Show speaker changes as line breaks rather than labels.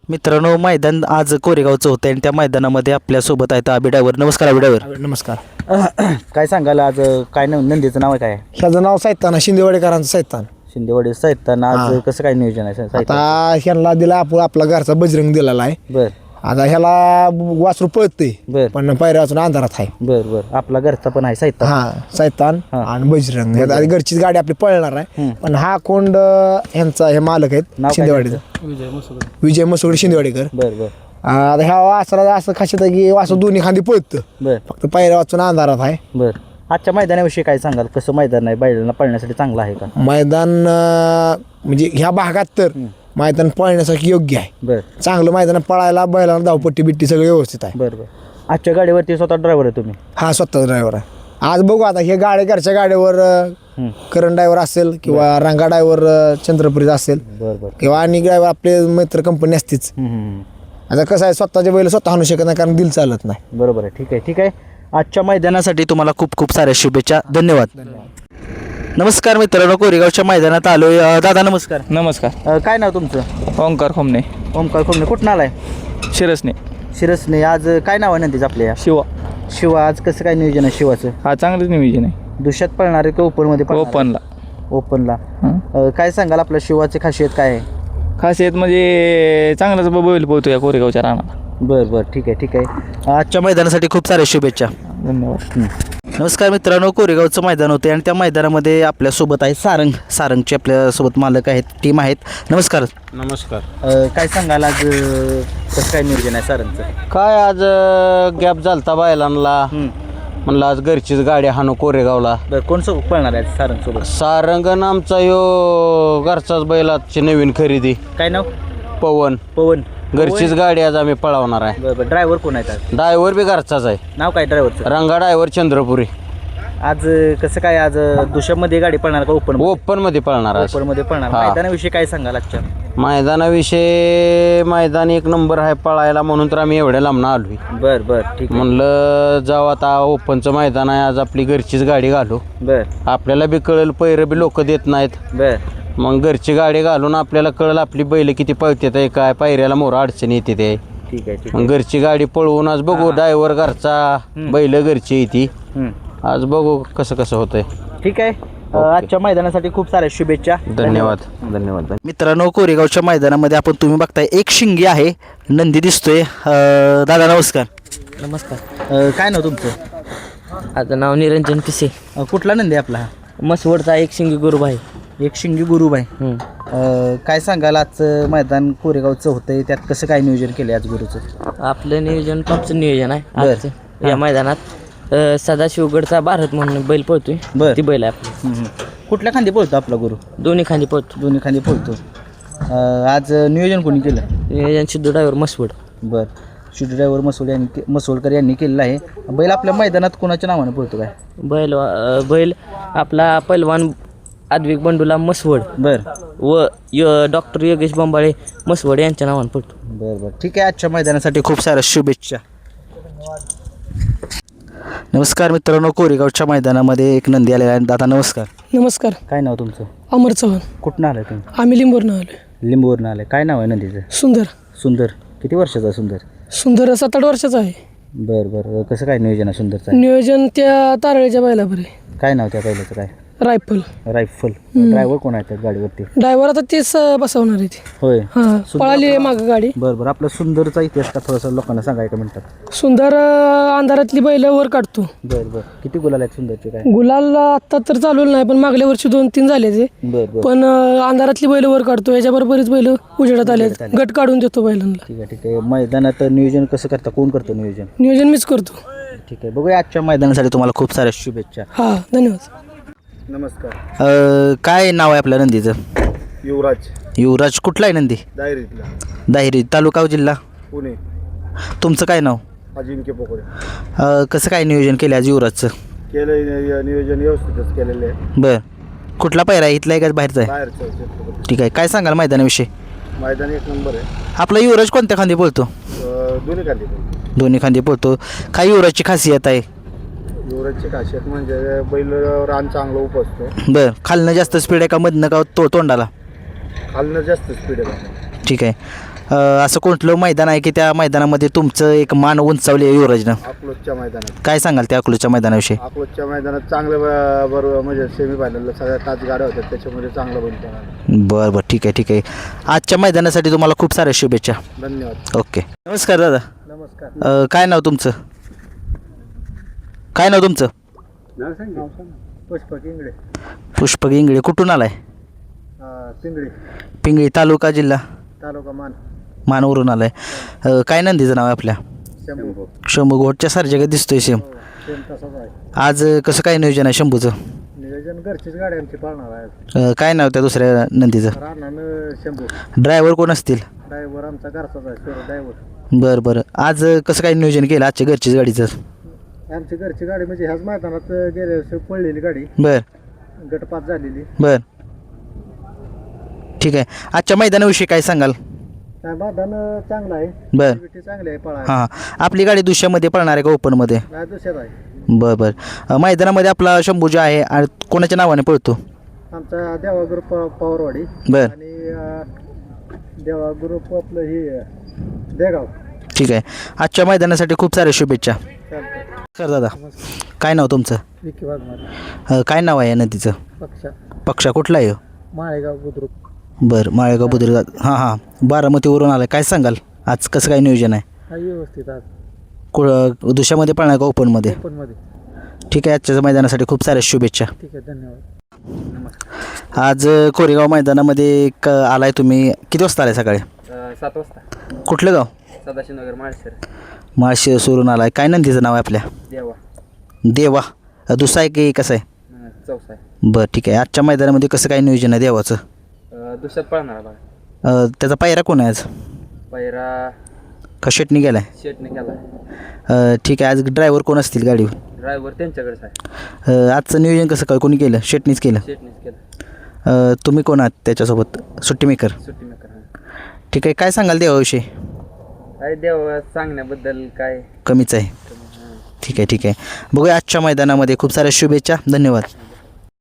मित्रांनो, मैदान आज कोरेगावचं होतं आणि त्या मैदानामध्ये आपल्यासोबत आहेत आबी ड्रायव्हर. नमस्कार आबी ड्रायव्हर.
नमस्कार.
काय सांगाल आज काय नंदीचं नाव आहे काय?
ह्याचं नाव सैतान, शिंदेवाडेकरांचं सैतान.
शिंदेवाडी साहित्यानं आज कसं काय नियोजन आहे साहित्य?
आता ह्याला दिला आपण आपला घरचा बजरंग दिलेला आहे.
बर
आता ह्याला वासरू पळतंय
बर
पण पायऱ्या वाचून अंधारात आहे.
बर बर आपला घरचा पण आहे साहित्य.
हा सैतान आणि बजरंग ह्या घरचीच गाडी आपली पळणार आहे. पण हा कोंड ह्यांचा हे मालक आहेत
नाव काय
शिंदेवाडीचा, विजय मसोड शिंदेवाडीकर.
बर बर
आता ह्या वासराला असं खासियत आहे की वासरू दोन्ही खांदी पळतं,
बर
फक्त पायऱ्या वाचून अंधारात आहे.
बर आजच्या मैदानाविषयी काय सांगाल? कसं मैदान आहे? बैलांना पळण्यासाठी चांगलं आहे का
मैदान? म्हणजे ह्या भागात तर मैदान पळण्यासाठी योग्य आहे.
बर
चांगलं मैदान पळायला, बैलांना धावपट्टी बिट्टी सगळं व्यवस्थित आहे.
बर बर आजच्या गाडीवरती स्वतः ड्रायव्हर आहे तुम्ही?
हा स्वतः ड्रायव्हर आहे. आज बघू आता हे गाडी घरच्या गाडीवर करण ड्रायव्हर असेल किंवा रंगा ड्रायव्हर चंद्रपुरीचा असेल
बर बर
किंवा आणि ड्रायव्हर आपले मित्र कंपनी असतीच. आता कसं आहे, स्वतःचे बैल स्वतः आणू शकत नाही कारण दिल चालत नाही.
बरोबर आहे. ठीक आहे ठीक आहे. आजच्या मैदानासाठी तुम्हाला खूप खूप साऱ्या शुभेच्छा. धन्यवाद. नमस्कार मित्रांनो, कोरेगावच्या मैदानात आलोय. दादा नमस्कार.
नमस्कार.
काय नाव तुमचं?
ओंकार खोमने,
ओमकार खोमणे. कुठून आलाय?
शिरसने.
शिरसने. आज काय नाव आहे नंदीच आपल्या?
शिवा.
शिवा. आज कसं काय नियोजन आहे शिवाचं?
हा चांगलंच नियोजन आहे.
दुष्यात पळणार आहे का ओपनमध्ये पळणार आहे?
ओपनला.
ओपनला. काय सांगाल आपल्या शिवाची खासियत काय आहे?
खासियत म्हणजे चांगलाच बैल पोहतो या कोरेगावच्या रानाला.
बरं बरं ठीक आहे ठीक आहे. आजच्या मैदानासाठी खूप साऱ्या शुभेच्छा.
धन्यवाद.
नमस्कार मित्रांनो, कोरेगावचं मैदान होते आणि त्या मैदानामध्ये आपल्यासोबत आहे सारंगचे आपल्यासोबत मालक आहेत, टीम आहेत. नमस्कार.
नमस्कार.
काय सांगाल आज कसं काय नियोजन आहे सारंगचं?
काय आज गॅप झालता बैलांना, म्हणलं आज घरचीच गाडी हाणू कोरेगावला.
बरं कोण सोबत पळणार आहे सारंगसोबत?
सारंगण आमचा यो घरचाच बैलाची नवीन खरेदी
काय नाव?
पवन.
पवन.
घरचीच गाडी आज आम्ही पळवणार आहे.
बरं बरं. ड्रायव्हर कोण आहेत आज?
ड्रायव्हर बी घरचाच आहे.
नाव काय ड्रायव्हरचं?
रंगा ड्रायव्हर चंद्रपुरी.
आज कसं काय आज दुसऱ्यामध्ये गाडी पळणार का ओपन?
ओपन मध्ये पळणार आज.
ओपन मध्ये पळणार.
हा.
मैदानाविषयी काय सांगाल आजच्या?
मैदानाविषयी मैदान एक नंबर आहे पळायला, म्हणून तर आम्ही एवढ्या लांबणं आलोय.
बरं बरं ठीक आहे.
म्हणलं जाऊ आता ओपनचं मैदान आहे, आज आपली घरचीच गाडी घालू.
बरं
आपल्याला बी कळेल, पैर बी लोक देत नाहीत.
बरं
मग घरची गाडी घालून आपल्याला कळलं आपली बैल किती पळतात आहे, काय पायऱ्याला मोर अडचण येते ते.
ठीक आहे ठीक
मग घरची गाडी पळवून आज बघू. ड्रायव्हर घरचा, बैल घरची येते.
आहे.
आज बघू कसं कसं होतंय.
ठीक आहे. आजच्या मैदानासाठी खूप साऱ्या शुभेच्छा.
धन्यवाद. धन्यवाद.
मित्रांनो, कोरेगावच्या मैदानामध्ये आपण तुम्ही बघताय एक शिंगी आहे, नंदी दिसतोय. दादा नमस्कार.
नमस्कार.
काय नाव तुमचं?
आता नाव निरंजन पिसे.
कुठला नंदी आहे आपला?
मसवडचा एक शिंगी गुरुबाई.
एक शिंगी गुरुबाई. काय सांगाल आजचं मैदान कोरेगावचं होतंय, त्यात कसं काय नियोजन केलं आज गुरुचं?
आपलं नियोजन टॉपचं नियोजन आहे
बरं.
आजचं. या मैदानात सदाशिवगडचा भारत म्हणून बैल पळतोय.
बरं.
ती बैल आहे आपली.
कुठल्या खांदी पळतो आपला गुरु?
दोन्ही खांदी पळतो.
दोन्ही खांदी पळतो. आज नियोजन कोणी केलं?
नियोजन सिद्धू ड्रायव्हर मसवड.
बरं. शिटी ड्रायव्हर मसोडकर यांनी केलेलं आहे. बैल आपल्या मैदानात कोणाच्या नावाने पळतो काय?
बैल आपला पैलवान आद्विक बंडूला मसवड
बरं
व डॉक्टर योगेश बंबाळे मसवड यांच्या नावाने पळतो.
बरं बरं ठीक आहे. आजच्या मैदानासाठी खूप साऱ्या शुभेच्छा. नमस्कार मित्रांनो, कोरेगावच्या मैदानामध्ये एक नंदी आलेला आहे. दादा नमस्कार.
नमस्कार.
काय नाव तुमचं?
अमर चव्हाण.
कुठून आलं तुम्ही?
आम्ही लिंबूरनं आलो.
लिंबूवरून आलं. काय नाव आहे नंदीचं?
सुंदर.
सुंदर. किती वर्षाचा आहे सुंदर?
सुंदर 7-8 वर्षाचा आहे.
बरं बरं. कसं काय नियोजन आहे सुंदरचं?
नियोजन त्या तारळेच्या बैलावर आहे.
काय नाव त्या पहिल्याचं? काय?
रायफल.
रायफल. ड्रायव्हर कोण आहे त्या गाडीवरती?
ड्रायव्हर आता तेच बसवणार आहे ते.
होय.
हां पळाली आहे मागं गाडी.
बरं बरं. आपला सुंदरचा इतिहास का थोडासा लोकांना सांगायला म्हणतात?
सुंदर अंधारातली बैल वर काढतो.
बरं बरं. किती गुलाल आहेत सुंदरचे? काय
गुलाल आत्ता तर चालू नाही पण मागल्या वर्षी 2-3 झाले ते.
बरं बरं
पण अंधारातली बैल वर काढतो. याच्याबरोबर बरीच बैल उजेडात आले. गट काढून देतो बैलांना.
ठीक आहे ठीक आहे. मैदानात नियोजन कसं करता? कोण करतो नियोजन?
नियोजन मीच करतो.
ठीक आहे. बघूया आजच्या मैदानासाठी तुम्हाला खूप साऱ्या शुभेच्छा.
हां धन्यवाद.
नमस्कार.
काय नाव आहे आपल्या नंदीचं?
युवराज.
युवराज. कुठला आहे नंदी?
दायरीतला,
दाहिरी तालुका जिल्हा
पुणे.
तुमचं काय नाव?
अजिंक्य पोकोडे.
कसं काय नियोजन केलं आज युवराजचं?
केलं नियोजन व्यवस्थितच केलेलं आहे.
बरं. कुठला पायरा आहे? इथला आहे का बाहेरचा आहे?
बाहेरचं
ठीक आहे. काय सांगाल मैदानाविषयी?
मैदान एक नंबर आहे.
आपला युवराज कोणत्या खांदी बोलतो?
दोन्ही खाली.
दोन्ही खांदी बोलतो. काय युवराजची खासियत आहे?
युवराजची खासियत म्हणजे बैल रान चांगलं उपसतो.
बरं. खालनं जास्त स्पीड आहे का मधनं का तोंडाला?
खालनं जास्त स्पीड आहे.
ठीक आहे. असं कोणतं मैदान आहे की त्या मैदानामध्ये तुमचं एक मान उंचावली युवराजनं?
अकलूजच्या मैदानात
काय सांगाल त्या अकलूजच्या मैदानाविषयी?
अकलूजच्या मैदानात चांगलं बरोबर म्हणजे सेमी फायनलला सगळ्या 5 गाड्या होत्या त्याच्यामध्ये चांगलं बनतो.
बरं बरं, ठीक आहे ठीक आहे. आजच्या मैदानासाठी तुम्हाला खूप साऱ्या शुभेच्छा.
धन्यवाद.
ओके. नमस्कार दादा.
नमस्कार.
काय नाव तुमचं? काय नाव तुमचं?
पुष्पक इंगळे,
पुष्पक इंगळे. कुठून आलाय?
पिंगळी,
पिंगळी. तालुका जिल्हा?
तालुका
मानवरून आलाय. काय नंदीचं नाव आहे आपल्या?
शंभू.
शंभू घोटच्या सारख्या दिसतोय सेम.
सेम तसाच आहे.
आज कसं काय नियोजन आहे शंभूचं?
नियोजन घरचीच गाडी आमची पाळणार आहे.
काय नाव त्या दुसऱ्या नंदीचं?
रानानं शंभू.
ड्रायव्हर कोण असतील?
ड्रायव्हर आमचा घरचाच आहे, शोर ड्रायव्हर.
बरं बरं. आज कसं काय नियोजन केलं आजच्या घरचीच गाडीचं?
आमची घरची गाडी म्हणजे ह्याच मैदानात गेल्या वर्षी पडलेली गाडी,
बरं
गटपात झालेली.
बरं, ठीक आहे. आजच्या मैदानाविषयी काय सांगाल?
मैदान चांगलं आहे,
बरं.
ऍक्टिव्हिटी चांगली आहे पळा.
हां, आपली गाडी दुसऱ्यामध्ये पळणार आहे का ओपनमध्ये?
नाही दुसऱ्यात आहे.
बरं बरं. मैदानामध्ये आपला शंभू जो आहे आणि कोणाच्या नावाने पळतो?
आमचा देवा ग्रुप पवारवाडी
बरं,
आणि देवा ग्रुप आपलं हे देगाव.
ठीक आहे. आजच्या मैदानासाठी खूप साऱ्या शुभेच्छा. सर दादा, काय नाव तुमचं?
विकी वाघमारे.
काय नाव आहे या नदीचं?
पक्षा,
पक्षा कुठला आहे?
माळेगाव बुद्रुक.
बरं, माळेगाव बुद्रुक. हां हां, बारामतीवरून आलं. काय सांगाल आज कसं काय नियोजन आहे?
हा व्यवस्थित आज
दुसऱ्यामध्ये पळणार का ओपनमध्ये?
ओपनमध्ये.
ठीक आहे. आजच्या मैदानासाठी खूप साऱ्या शुभेच्छा.
ठीक आहे, धन्यवाद.
आज कोरेगाव मैदानामध्ये आलाय तुम्ही. किती वाजता आलाय? सकाळी
7 वाजता.
कुठलं गाव?
सदाशिवनगर माळशेर.
माळशिरसवरून आलाय. काय नंदीचं नाव आहे आपल्या?
देवा.
देवा. दुसरा आहे की कसं आहे?
चौसा आहे.
बरं, ठीक आहे. आजच्या मैदानामध्ये कसं काय नियोजन आहे देवाचं?
दुसऱ्यात पळणार बघा.
त्याचा पायरा कोण आहे आज?
पैरा
का शेटनी गेलाय?
शेटने केला.
ठीक आहे. आज ड्रायव्हर कोण असतील गाडीवर?
ड्रायव्हर त्यांच्याकडेच आहे.
आजचं नियोजन कसं काय कोणी केलं? शेटनीच केलं?
शेटनेच केलं.
तुम्ही कोण आहात त्याच्यासोबत? सुट्टी मेकर.
सुट्टी मेकर.
ठीक आहे. काय सांगाल देवाविषयी?
काय देव सांगण्याबद्दल काय
कमीच आहे. ठीक आहे ठीक आहे. बघूया आजच्या मैदानामध्ये. खूप साऱ्या शुभेच्छा. धन्यवाद.